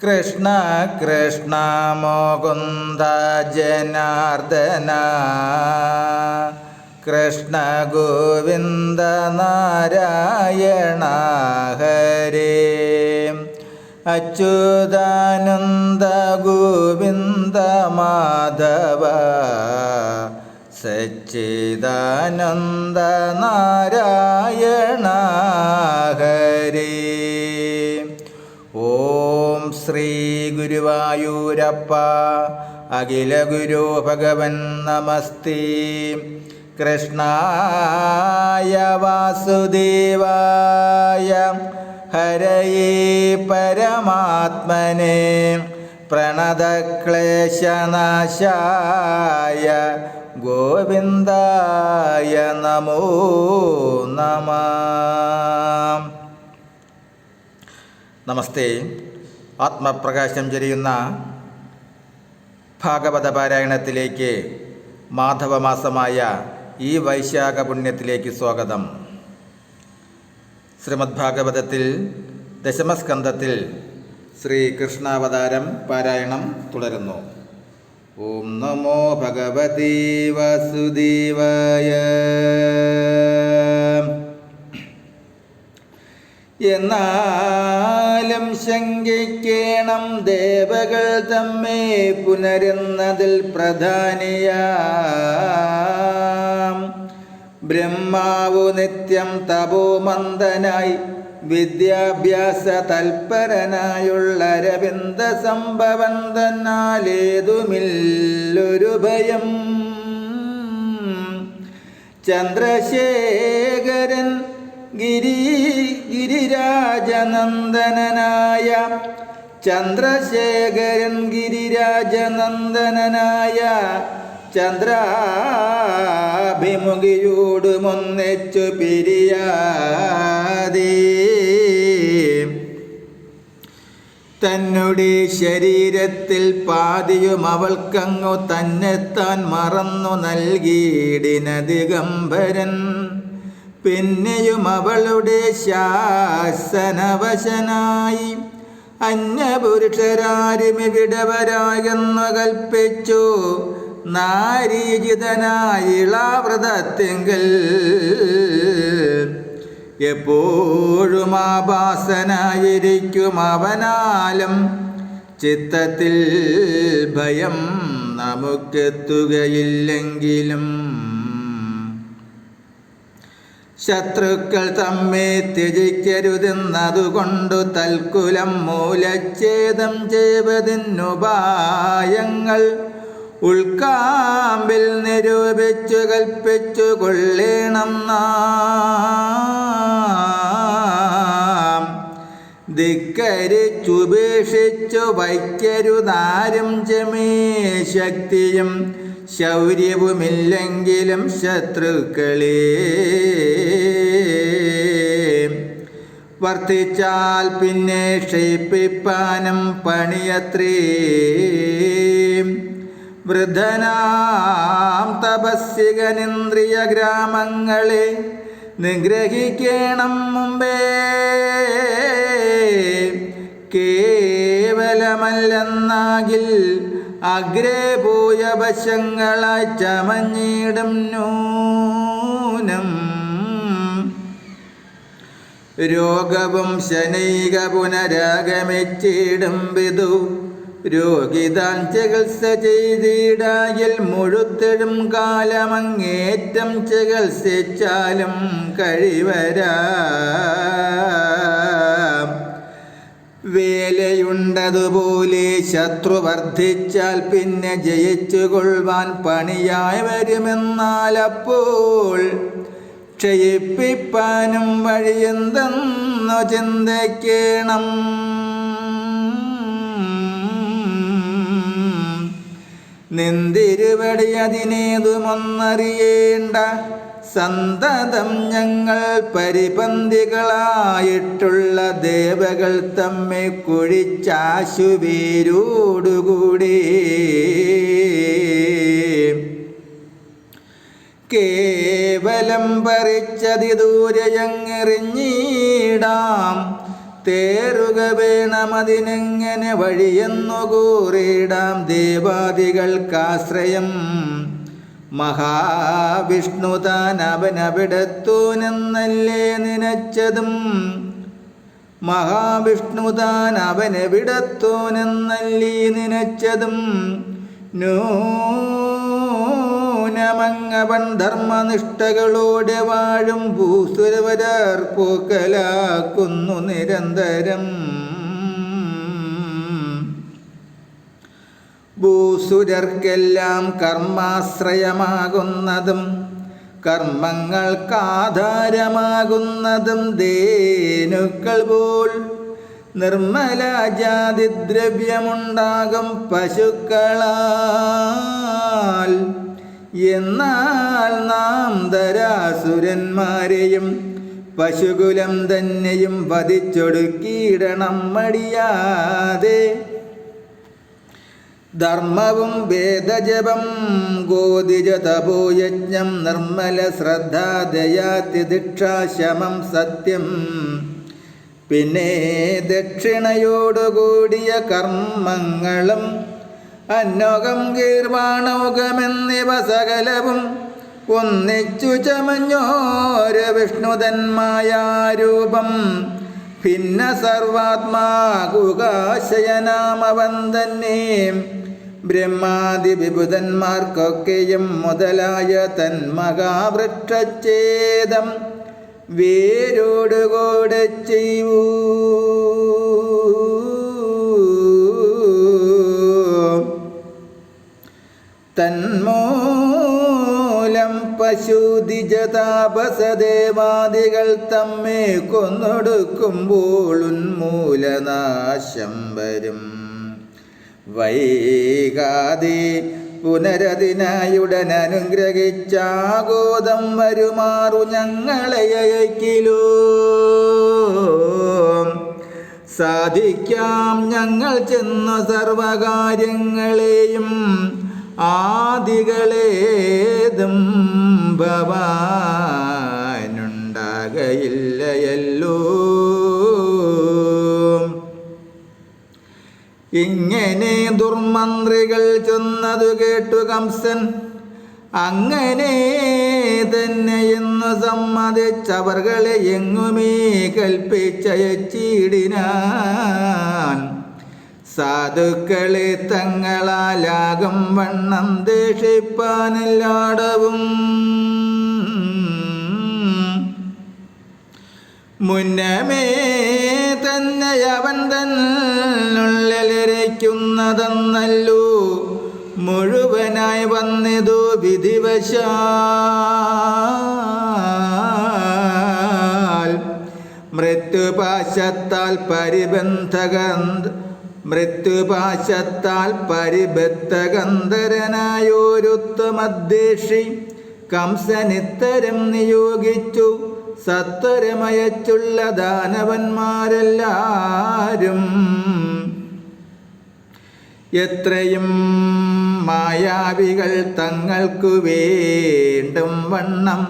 കൃഷ്ണ കൃഷ്ണ മുകുന്ദ ജനാർദ്ദന കൃഷ്ണ ഗോവിന്ദ നാരായണ ഹരേ അച്യുതാനന്ദ ഗോവിന്ദ മാധവ സച്ചിദാനന്ദ നാരായണ ഹരേ. ഓം ശ്രീ ഗുരുവായൂരപ്പ അഖില ഗുരു ഭഗവൻ നമസ്തേ. കൃഷ്ണായ വാസുദേവായ ഹരയേ പരമാത്മനെ പ്രണതക്ലേശനാശായ ഗോവിന്ദായ നമോ നമഃ. നമസ്തേ. ആത്മപ്രകാശം ചൊരിയുന്ന ഭാഗവത പാരായണത്തിലേക്ക് മാധവമാസമായ ഈ വൈശാഖ പുണ്യത്തിലേക്ക് സ്വാഗതം. ശ്രീമദ് ഭാഗവതത്തിൽ ദശമസ്കന്ധത്തിൽ ശ്രീകൃഷ്ണാവതാരം പാരായണം തുടരുന്നു. ഓം നമോ ഭഗവതി വാസുദേവായ. എന്നാലും ശങ്കിക്കേണം ദേവകൾ തമ്മെ പുനരുന്നതിൽ പ്രധാനിയാം ബ്രഹ്മാവു നിത്യം തപോമന്ദനായി വിദ്യാഭ്യാസ തൽപരനായുള്ള അരവിന്ദ സംഭവം തന്നാലേതുമില്ലൊരു ഭയം. ചന്ദ്രശേഖരൻ ഗിരിരാജനന്ദനായ ചന്ദ്രശേഖരൻ ഗിരിരാജനന്ദനായ ചന്ദ്രാഭിമുഖിയോടുമൊന്നിച്ചു പിരിയാതെ തന്നുടെ ശരീരത്തിൽ പാതിയും അവൾക്കങ്ങു തന്നെത്താൻ മറന്നു നൽകിയിടിന ദിഗംബരൻ. പിന്നെയും അവളുടെ ശാസനവശനായി അന്യപുരുഷരാരും ഇവിടെ വരായെന്നു കൽപ്പിച്ചു നാരീജിതനായിളാവൃതത്തിങ്കൽ എപ്പോഴും ആഭാസനായിരിക്കും അവനാലും ചിത്തത്തിൽ ഭയം നമുക്കെത്തുകയില്ലെങ്കിലും ശത്രുക്കൾ തമ്മെ ത്യജിക്കരുതെന്നതുകൊണ്ടു തൽക്കുലം മൂലച്ഛേദം ചെയ്വതിനുപായങ്ങൾ ഉൾക്കാമ്പിൽ നിരൂപിച്ചു കൽപ്പിച്ചു കൊള്ളേണം നാം. ധിക്കരിച്ചുപേക്ഷിച്ചു വയ്ക്കരുതാരും ചമേ ശക്തിയും ശൗര്യവുമില്ലെങ്കിലും ശത്രുക്കളെ വർത്തിച്ചാൽ പിന്നെ ക്ഷയിപ്പിപ്പാനും പണിയത്രേ. വൃദ്ധനാം തപസ്സികനിന്ദ്രിയ ഗ്രാമങ്ങളെ നിഗ്രഹിക്കണം മുമ്പേ കേവലമല്ലെന്നാകിൽ അഗ്രേ പോയ വശങ്ങളായി ചമഞ്ഞിടും നൂനം. രോഗവും ശനൈക പുനരാഗമിച്ചിടും വിധു രോഗിതാൻ ചികിത്സ ചെയ്തിടായിൽ മുഴുത്തിടും കാലമങ്ങേറ്റം ചികിത്സിച്ചാലും കഴിവരാ. വേലയുണ്ടതുപോലെ ശത്രു വർദ്ധിച്ചാൽ പിന്നെ ജയിച്ചു കൊള്ളുവാൻ പണിയായി വരുമെന്നാൽ അപ്പോൾ ക്ഷയിപ്പിപ്പാനും വഴിയെന്തെന്നു ചിന്തിക്കണം. നിന്തിരുവടി അതിനേതുമൊന്നറിയേണ്ട സന്തതം ഞങ്ങൾ പരിപന്തികളായിട്ടുള്ള ദേവകൾ തമ്മെ കുഴിച്ചാശുവേരോടുകൂടി കേവലം പറിച്ചതി ദൂരയങ്ങെറിഞ്ഞിടാം തേറുക വേണമതിനെങ്ങനെ വഴിയെന്നു കൂറിടാം. ദേവാദികൾക്കാശ്രയം മഹാവിഷ്ണു താൻ അവനവിടത്തൂനെന്നല്ലേ നിനച്ചതും. മഹാവിഷ്ണു താൻ അവനവിടത്തൂനെന്നല്ലേ നിനച്ചതും. നൂനമങ്ങവൻ ധർമ്മനിഷ്ഠകളോടെ വാഴും ഭൂസുരവരർ പൂക്കലാക്കുന്നു നിരന്തരം. ഭൂസുരർക്കെല്ലാം കർമാശ്രയമാകുന്നതും കർമ്മങ്ങൾക്കാധാരമാകുന്നതും ധേനുക്കൾ പോൽ നിർമ്മലജാതിദ്രവ്യമുണ്ടാകും പശുക്കളാൽ. എന്നാൽ നാം ധരാസുരന്മാരെയും പശുകുലം തന്നെയും വധിച്ചൊടുക്കിയിടണം മടിയാതെ. ധർമ്മവും വേദജപം ഗോതിജ തപോയജ്ഞം നിർമ്മല ശ്രദ്ധാ ദയാതിദിക്ഷാശമം സത്യം. പിന്നെ ദക്ഷിണയോടുകൂടിയ കർമ്മങ്ങളും അന്നോകം ഗീർവാണൗകമെന്നിവ സകലവും ഒന്നിച്ചു ചമഞ്ഞോര് വിഷ്ണുതന്മായാരൂപം. ഭിന്ന സർവാത്മാകുകാശയനാമവൻ തന്നെ ബ്രഹ്മാദി വിബുധന്മാർക്കൊക്കെയും മുതലായ തന്മഹാവൃക്ഷച്ഛേദം വേരോടുകൂടെ ചെയ്യൂ. തന്മൂലം പശുദിജതാപസദേവാദികൾ തമ്മെ കൊന്നൊടുക്കുമ്പോൾ ഉന്മൂലനാശം വരും. വൈകാതെ പുനരതിനായുടൻ അനുഗ്രഹിച്ചാഗോദം വരുമാറു ഞങ്ങളെ അയക്കിലോ. സാധിക്കാം ഞങ്ങൾ ചെന്നു സർവകാര്യങ്ങളെയും ആദികളേതും ഭവാനുണ്ടാകയില്ലയല്ലോ. ഇങ്ങനെ ദുർമന്ത്രികൾ ചെന്നതു കേട്ടു കംസൻ അങ്ങനെ തന്നെയെന്നു സമ്മതിച്ചവർകളെ എങ്ങുമേ കൽപ്പിച്ചയച്ചിടിനാൻ. സാധുക്കളെ തങ്ങളാലാകും വണ്ണം ദേഷിപ്പാനെല്ലാടവും മുന്നമേ തന്നെ അവൻ തന്നുള്ളിലിരിക്കുന്നതെന്നല്ലോ മുഴുവനായി വന്നിതു വിധിവശാൽ. മൃത്യുപാശത്താൽ പരിബദ്ധഗന്ധരനായോരുത്തമദ്ദേശി കംസനിത്തരം നിയോഗിച്ചു. സത്വരമയച്ചുള്ള ദാനവന്മാരെല്ലാരും എത്രയും മായാവികൾ തങ്ങൾക്കു വേണ്ടും വണ്ണം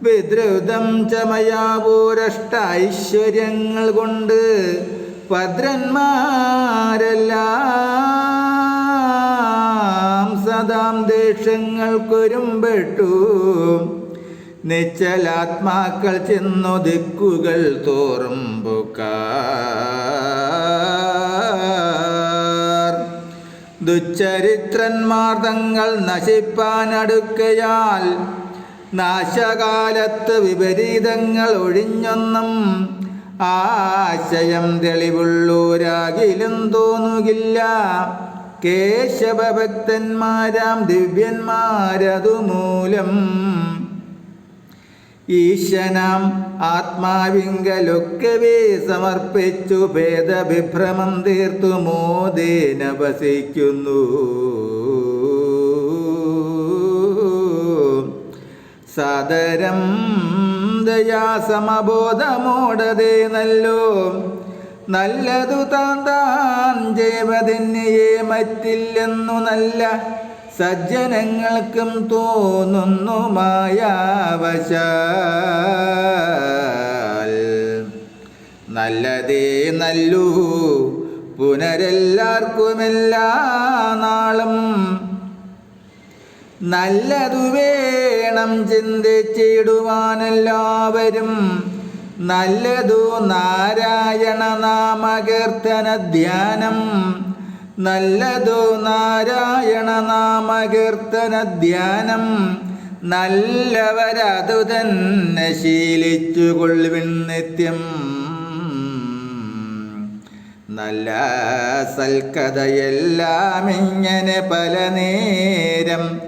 വിദ്രുതം ചമയാപൂരഷ്ടൈശ്വര്യങ്ങൾ കൊണ്ട് ഭദ്രന്മാരെല്ലാം സദാം ദേശങ്ങൾക്കൊരുമ്പെട്ടു. നിശ്ചലാത്മാക്കൾ ചെന്നു ദിക്കുകൾ തോറും പുക്കാർ. ദുശ്ചരിത്രന്മാർ തങ്ങൾ നശിപ്പാനടുക്കയാൽ നാശകാലത്ത് വിപരീതങ്ങൾ ഒഴിഞ്ഞൊന്നും ആശയം തെളിവുള്ളൂരാകിലും തോന്നുകില്ല. കേശവഭക്തന്മാരാം ദിവ്യന്മാരതുമൂലം ഈശനാം ആത്മാവിങ്കലൊക്കവേ സമർപ്പിച്ചു ഭേദവിഭ്രമം തീർത്തു മോദേന വസിക്കുന്നു. സാദരം ദയാസമബോധമോടതേ നല്ലോ നല്ലതു താൻ ജൈവതന്നെയേ മറ്റില്ലെന്നു നല്ല സജ്ജനങ്ങൾക്കും തോന്നുന്നു മായാവശാൽ. നല്ലതേ നല്ലൂ പുനരെല്ലാവർക്കുമെല്ലാ നാളും. നല്ലതു വേണം ചിന്തിച്ചിടുവാനെല്ലാവരും. നല്ലതു നാരായണ നാമകീർത്തന ധ്യാനം. നല്ലതു നാരായണ നാമകീർത്തന ധ്യാനം. നല്ലവരതു തന്നെ ശീലിച്ചുകൊള്ളുവിൻ നിത്യം. നല്ല സൽക്കഥയെല്ലാം ഇങ്ങനെ പല നേരം.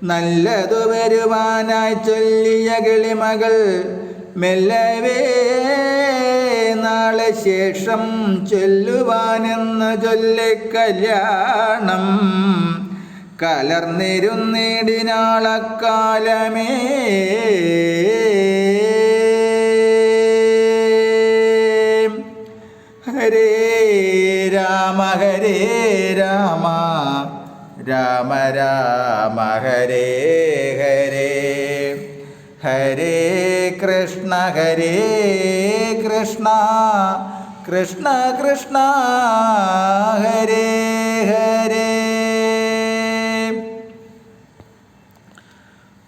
നല്ലതു വരുവാനായി ചൊല്ലിയ കിളിമകൾ മെല്ലവേ നാളെ ശേഷം ചൊല്ലുവാനെന്ന് ചൊല്ലിക്കല്യാണം കലർന്നിരുന്നിടിനാളക്കാലമേ. ഹരേ രാമ ഹരേ രാമ രാമ രാമ ഹരേ ഹരേ. ഹരേ കൃഷ്ണ കൃഷ്ണ കൃഷ്ണ ഹരേ ഹരേ.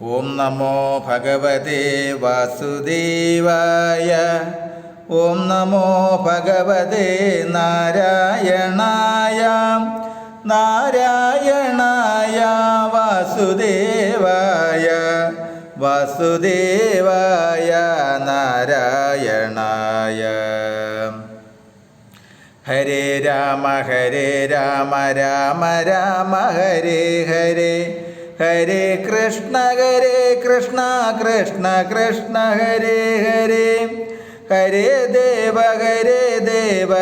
ഓം നമോ ഭഗവതേ വാസുദേവായ. ഓം നമോ ഭഗവതേ നാരായണായ. നാരായണായ വാസുദേവായ. വാസുദേവായ നാരായണായ. ഹരേ രാമ രാമ രാമ ഹരേ ഹരേ. ഹരേ കൃഷ്ണ കൃഷ്ണ കൃഷ്ണ ഹരേ ഹരേ. ഹരേ ദേവ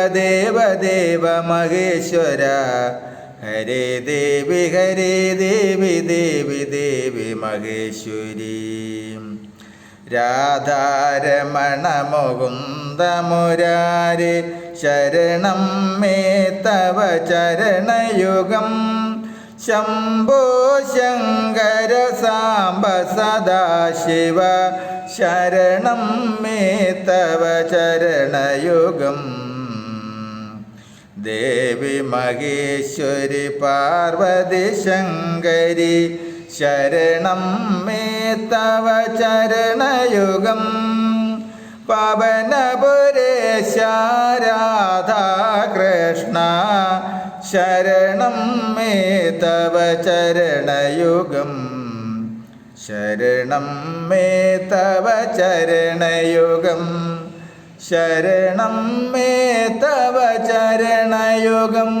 ദേവ മഹേശ്വര. ഹരേ ദേവി ദേവി മഹേശ്വരി. രാധാരമണ മുകുന്ദ മുരാരേ ശരണം മേ തവ ചരണയുഗം. ശംഭോ ശങ്കര സാംബ സദാശിവ ശരണം മേ തവ ചരണയുഗം. ദേവി മഹേശ്വരി പാർവതി ശങ്കരി ശരണം മേ തവ ചരണയുഗം. പവനപുരേശ രാധാ കൃഷ്ണ ശരണം മേ തവ ചരണയുഗം. ശരണം മേ തവ ചരണയുഗം. ശരണം മേ തവ ചരണയുഗം.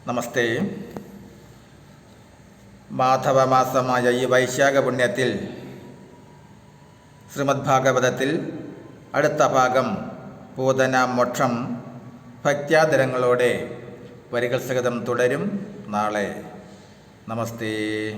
നമസ്തേ. മാധവമാസമായ ഈ വൈശാഖ പുണ്യത്തിൽ ശ്രീമദ് ഭാഗവതത്തിൽ അടുത്ത ഭാഗം പൂതന മോക്ഷം ഭക്ത്യാദരങ്ങളോടെ വരികൾ സഹിതം തുടരും നാളെ. നമസ്തേ.